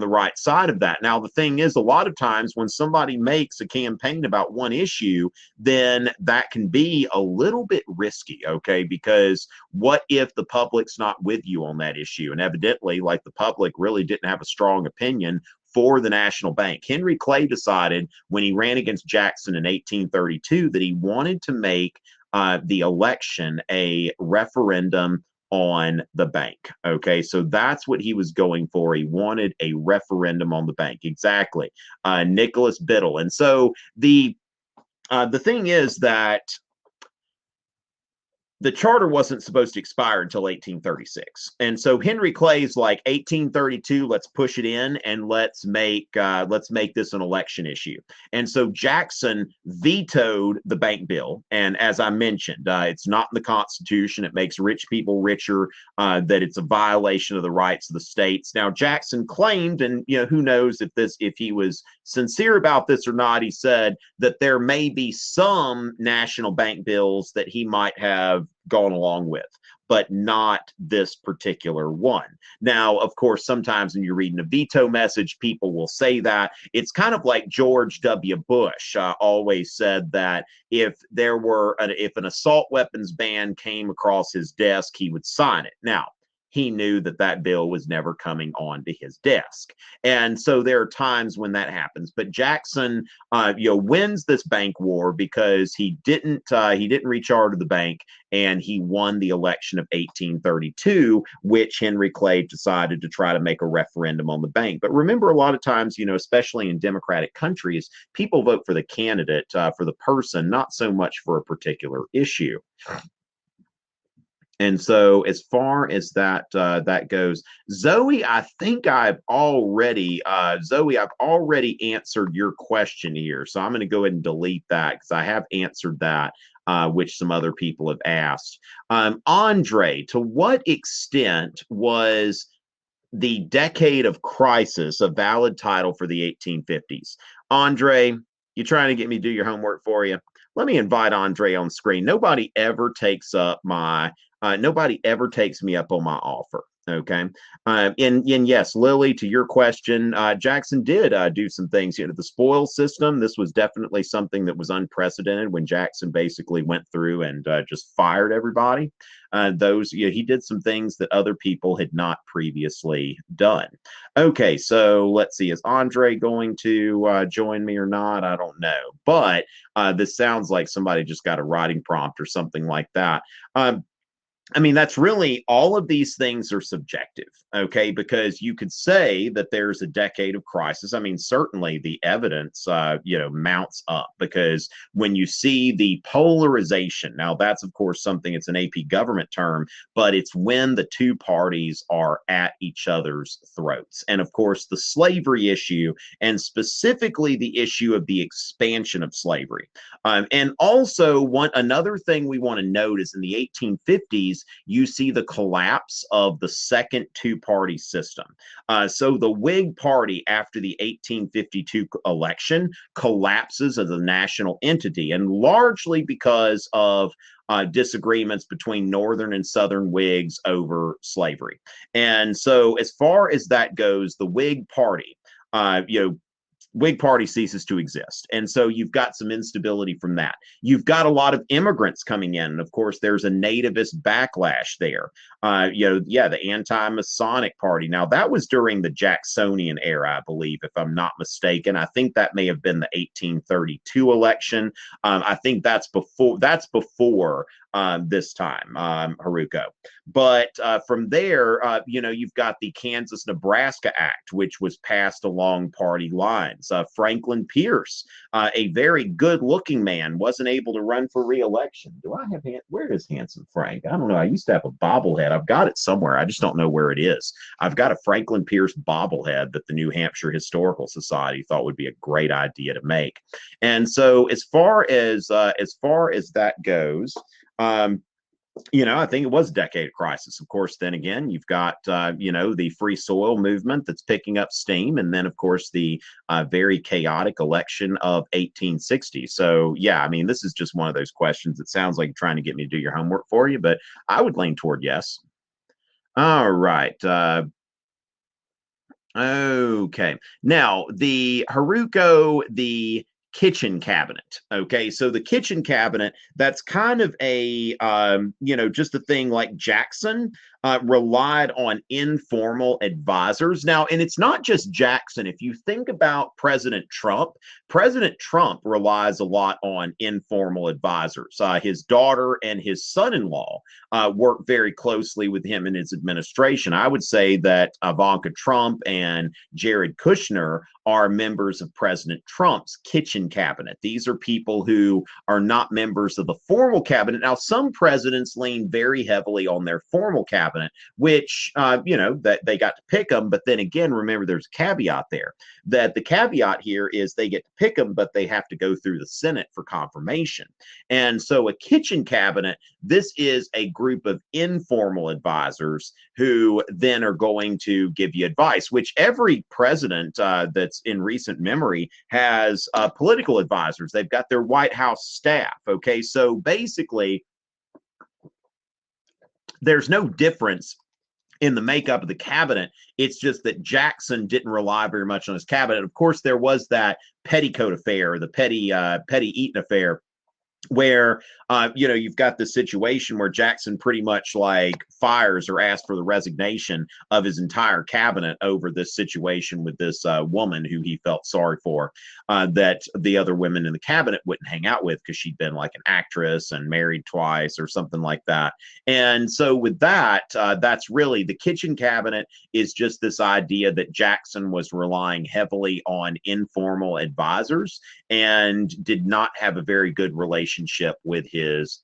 A: right side of that. Now, the thing is, a lot of times when somebody makes a campaign about one issue, then that can be a little bit risky, okay? Because what if the public's not with you on that issue? And evidently, like, the public really didn't have a strong opinion for the national bank. Henry Clay decided when he ran against Jackson in 1832 that he wanted to make the election a referendum on the bank. Okay, so that's what he was going for. He wanted a referendum on the bank. Exactly. Nicholas Biddle. And so the thing is that the charter wasn't supposed to expire until 1836. And so Henry Clay's like, 1832, let's push it in and let's make this an election issue. And so Jackson vetoed the bank bill. And as I mentioned, it's not in the Constitution. It makes rich people richer, that it's a violation of the rights of the states. Now, Jackson claimed, and who knows if he was sincere about this or not, he said that there may be some national bank bills that he might have gone along with, but not this particular one. Now, of course, sometimes when you're reading a veto message, people will say that. It's kind of like George W. Bush always said that if an assault weapons ban came across his desk, he would sign it. Now, he knew that bill was never coming onto his desk. And so there are times when that happens. But Jackson, wins this bank war because he didn't recharter the bank, and he won the election of 1832, which Henry Clay decided to try to make a referendum on the bank. But remember, a lot of times, especially in democratic countries, people vote for the candidate, for the person, not so much for a particular issue. And so, as far as that goes, Zoe, I think I've already answered your question here. So I'm going to go ahead and delete that because I have answered that, which some other people have asked. Andre, to what extent was the decade of crisis a valid title for the 1850s? Andre, you trying to get me to do your homework for you? Let me invite Andre on screen. Nobody ever takes me up on my offer. Okay. And yes, Lily, to your question, Jackson did do some things. The spoil system, this was definitely something that was unprecedented when Jackson basically went through and just fired everybody. He did some things that other people had not previously done. Okay, so let's see. Is Andre going to join me or not? I don't know. But this sounds like somebody just got a writing prompt or something like that. I mean, that's really all of these things are subjective, okay? Because you could say that there's a decade of crisis. I mean, certainly the evidence, mounts up because when you see the polarization, now that's of course something, it's an AP government term, but it's when the two parties are at each other's throats. And of course, the slavery issue, and specifically the issue of the expansion of slavery. And also, another thing we want to note is in the 1850s, you see the collapse of the second two-party system. So the Whig Party, after the 1852 election, collapses as a national entity, and largely because of disagreements between Northern and Southern Whigs over slavery. And so, as far as that goes, the Whig Party, Whig Party ceases to exist. And so you've got some instability from that. You've got a lot of immigrants coming in. And of course, there's a nativist backlash there. The anti-Masonic Party. Now, that was during the Jacksonian era, I believe, if I'm not mistaken. I think that may have been the 1832 election. I think that's before this time, Haruko. But from there, you've got the Kansas-Nebraska Act, which was passed along party lines. Franklin Pierce, a very good-looking man, wasn't able to run for re-election. Where is Handsome Frank? I don't know. I used to have a bobblehead. I've got it somewhere. I just don't know where it is. I've got a Franklin Pierce bobblehead that the New Hampshire Historical Society thought would be a great idea to make. And so, as far as that goes, I think it was a decade of crisis. Of course, then again, you've got, the free soil movement that's picking up steam. And then, of course, the very chaotic election of 1860. So, yeah, I mean, this is just one of those questions. It sounds like you're trying to get me to do your homework for you, but I would lean toward yes. All right. Okay. Now, the Haruko, the kitchen cabinet. Okay, so the kitchen cabinet, that's kind of a just a thing like Jackson relied on informal advisors. Now, and it's not just Jackson. If you think about President Trump relies a lot on informal advisors. His daughter and his son-in-law work very closely with him in his administration. I would say that Ivanka Trump and Jared Kushner are members of President Trump's kitchen cabinet. These are people who are not members of the formal cabinet. Now, some presidents lean very heavily on their formal cabinet, which, that they got to pick them. But then again, remember, there's a caveat there, that the caveat here is they get to pick them, but they have to go through the Senate for confirmation. And so a kitchen cabinet, this is a group of informal advisors who then are going to give you advice, which every president that's in recent memory has political advisors. They've got their White House staff. Okay, so basically, there's no difference in the makeup of the cabinet. It's just that Jackson didn't rely very much on his cabinet. Of course, there was that petticoat affair, the petty Eaton affair, where you've got this situation where Jackson pretty much like fires or asks for the resignation of his entire cabinet over this situation with this woman who he felt sorry for, that the other women in the cabinet wouldn't hang out with because she'd been like an actress and married twice or something like that. And so with that, that's really the kitchen cabinet, is just this idea that Jackson was relying heavily on informal advisors and did not have a very good relationship with his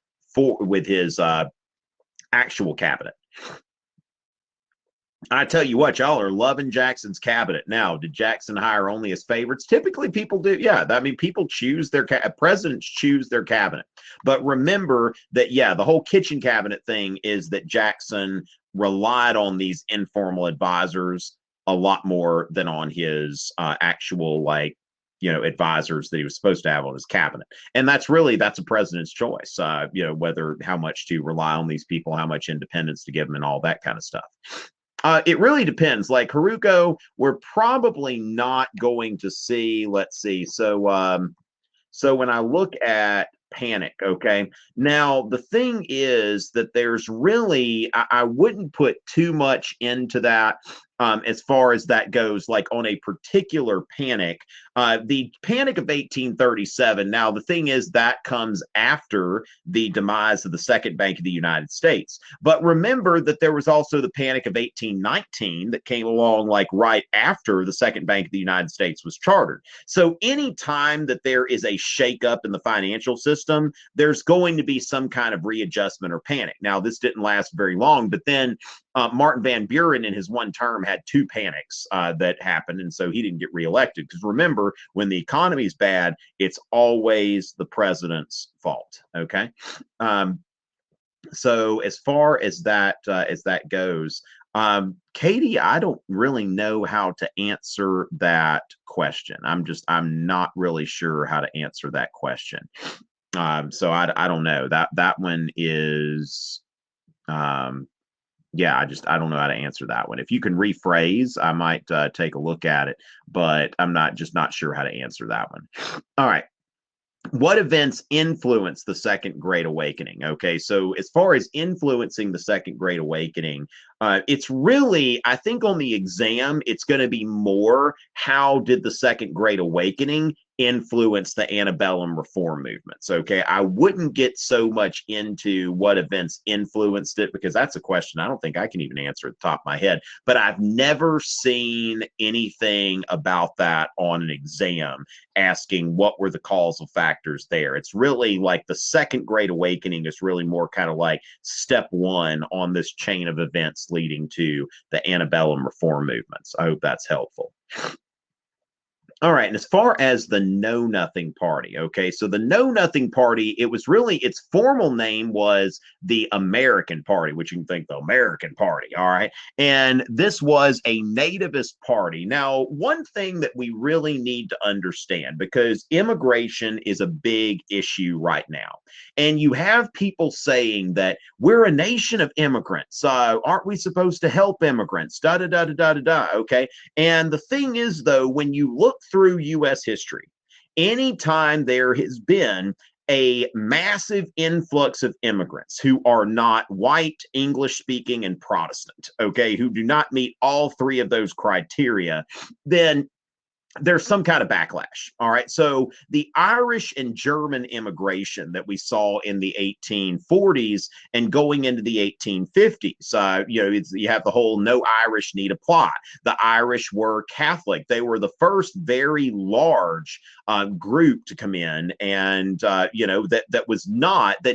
A: actual cabinet. I tell you what, y'all are loving Jackson's cabinet. Now, did Jackson hire only his favorites? Typically, people do. Yeah, I mean, people choose their presidents choose their cabinet. But remember that, yeah, the whole kitchen cabinet thing is that Jackson relied on these informal advisors a lot more than on his actual advisors that he was supposed to have on his cabinet. And that's a president's choice, whether how much to rely on these people, how much independence to give them, and all that kind of stuff. It really depends. Like Haruko, we're probably not going to see, let's see. So when I look at Panic, okay, now the thing is that there's really, I wouldn't put too much into that. as far as that goes, like on a particular panic. The Panic of 1837. Now, the thing is that comes after the demise of the Second Bank of the United States. But remember that there was also the Panic of 1819 that came along like right after the Second Bank of the United States was chartered. So any time that there is a shakeup in the financial system, there's going to be some kind of readjustment or panic. Now, this didn't last very long, but then Martin Van Buren in his one term had two panics that happened, and so he didn't get reelected. Because remember, when the economy is bad, it's always the president's fault. Okay, so as far as that goes, Katie, I don't really know how to answer that question. I'm not really sure how to answer that question. So I don't know. That one is. Yeah, I don't know how to answer that one. If you can rephrase, I might take a look at it, but I'm not sure how to answer that one. All right. What events influence the Second Great Awakening? Okay, so as far as influencing the Second Great Awakening, it's really, I think on the exam, it's going to be more how did the Second Great Awakening influence the antebellum reform movements. Okay, I wouldn't get so much into what events influenced it, because that's a question I don't think I can even answer at the top of my head. But I've never seen anything about that on an exam asking what were the causal factors there. It's really like the Second Great Awakening is really more kind of like step one on this chain of events leading to the antebellum reform movements. I hope that's helpful. All right, and as far as the Know Nothing Party, okay, so the Know Nothing Party, it was really, its formal name was the American Party, which you can think the American Party, all right? And this was a nativist party. Now, one thing that we really need to understand, because immigration is a big issue right now, and you have people saying that we're a nation of immigrants, aren't we supposed to help immigrants, da-da-da-da-da-da, okay? And the thing is, though, when you look through U.S. history, anytime there has been a massive influx of immigrants who are not white, English speaking, and Protestant, okay, who do not meet all three of those criteria, then there's some kind of backlash. All right. So the Irish and German immigration that we saw in the 1840s and going into the 1850s, you have the whole no Irish need apply. The Irish were Catholic. They were the first very large group to come in, and that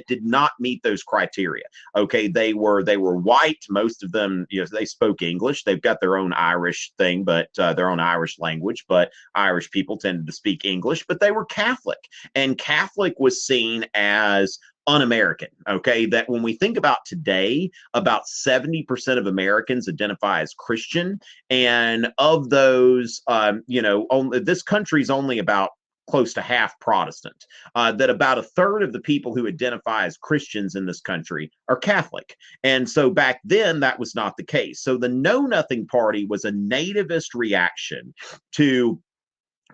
A: did not meet those criteria. Okay, they were white. Most of them, they spoke English. They've got their own Irish thing, but their own Irish language. But Irish people tended to speak English, but they were Catholic, and Catholic was seen as un-American. Okay, that when we think about today, about 70% of Americans identify as Christian, and of those, this country's only about close to half Protestant, that about a third of the people who identify as Christians in this country are Catholic. And so back then, that was not the case. So the Know Nothing Party was a nativist reaction to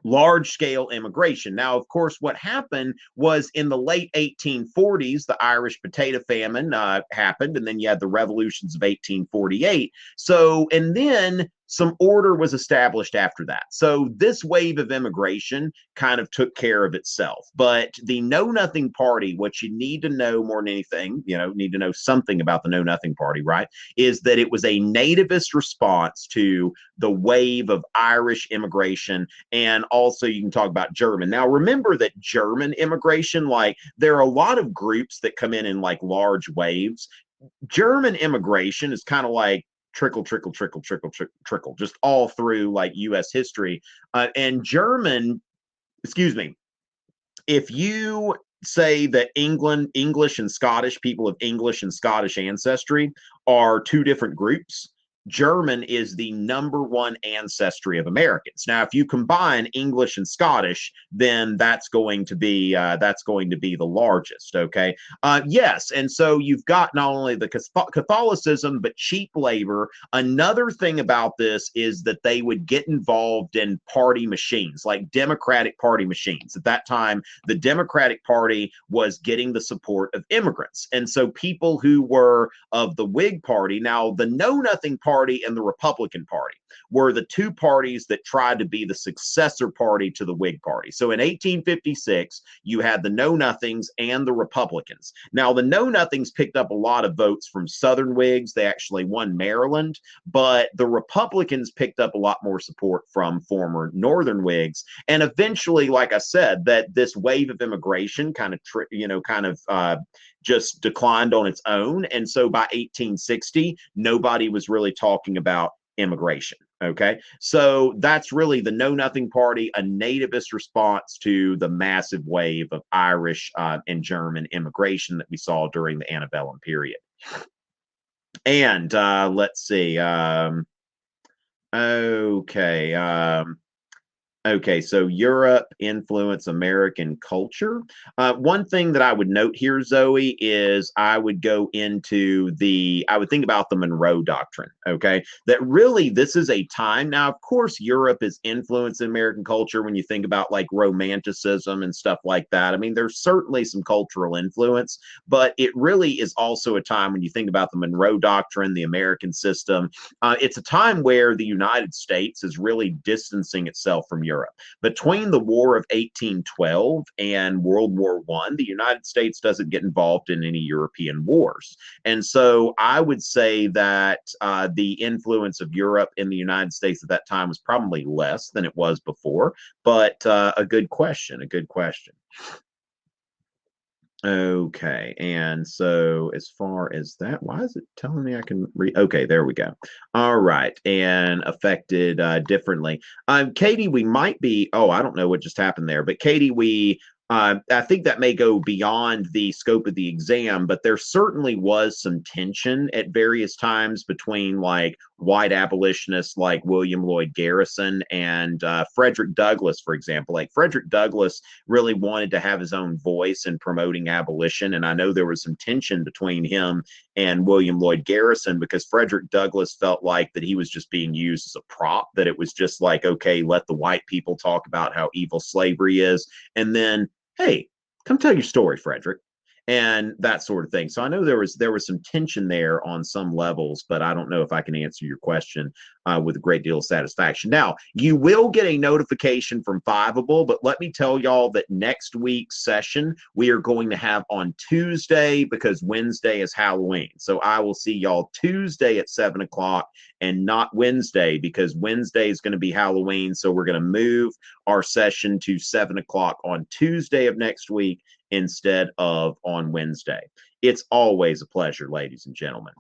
A: large-scale immigration. Now, of course, what happened was in the late 1840s, the Irish potato famine happened, and then you had the revolutions of 1848. So, and then some order was established after that. So this wave of immigration kind of took care of itself. But the Know Nothing Party, what you need to know more than anything, need to know something about the Know Nothing Party, right, is that it was a nativist response to the wave of Irish immigration. And also you can talk about German. Now, remember that German immigration, like there are a lot of groups that come in like large waves. German immigration is kind of like trickle, just all through like U.S. history. And if you say that English and Scottish, people of English and Scottish ancestry are two different groups, German is the number one ancestry of Americans. Now, if you combine English and Scottish, then that's going to be the largest. Okay, yes, and so you've got not only the Catholicism but cheap labor. Another thing about this is that they would get involved in party machines, like Democratic Party machines. At that time, the Democratic Party was getting the support of immigrants, and so people who were of the Whig Party. Now, the Know Nothing Party Party and the Republican Party were the two parties that tried to be the successor party to the Whig Party. So in 1856, you had the Know Nothings and the Republicans. Now, the Know Nothings picked up a lot of votes from Southern Whigs. They actually won Maryland, but the Republicans picked up a lot more support from former Northern Whigs. And eventually, like I said, that this wave of immigration kind of just declined on its own. And so by 1860, nobody was really talking about immigration. Okay. So that's really the Know Nothing Party, a nativist response to the massive wave of Irish and German immigration that we saw during the antebellum period. And let's see. Okay, so Europe influence American culture. One thing that I would note here, Zoe, is I would think about the Monroe Doctrine, okay? That really, this is a time, now, of course, Europe is influencing American culture when you think about like Romanticism and stuff like that. I mean, there's certainly some cultural influence, but it really is also a time when you think about the Monroe Doctrine, the American system. It's a time where the United States is really distancing itself from Europe. Between the War of 1812 and World War I, the United States doesn't get involved in any European wars. And so I would say that the influence of Europe in the United States at that time was probably less than it was before, but a good question. Okay, and so as far as that, why is it telling me I can read? Okay, there we go. All right, and affected differently. Katie, we might be, oh, I don't know what just happened there, but Katie, I think that may go beyond the scope of the exam, but there certainly was some tension at various times between like white abolitionists like William Lloyd Garrison and Frederick Douglass, for example. Like Frederick Douglass really wanted to have his own voice in promoting abolition. And I know there was some tension between him and William Lloyd Garrison because Frederick Douglass felt like that he was just being used as a prop, that it was just like, okay, let the white people talk about how evil slavery is. And then, hey, come tell your story, Frederick, and that sort of thing. So I know there was some tension there on some levels, but I don't know if I can answer your question with a great deal of satisfaction. Now, you will get a notification from Fiveable, but let me tell y'all that next week's session we are going to have on Tuesday because Wednesday is Halloween. So I will see y'all Tuesday at 7 o'clock and not Wednesday because Wednesday is going to be Halloween. So we're going to move our session to 7 o'clock on Tuesday of next week instead of on Wednesday. It's always a pleasure, ladies and gentlemen.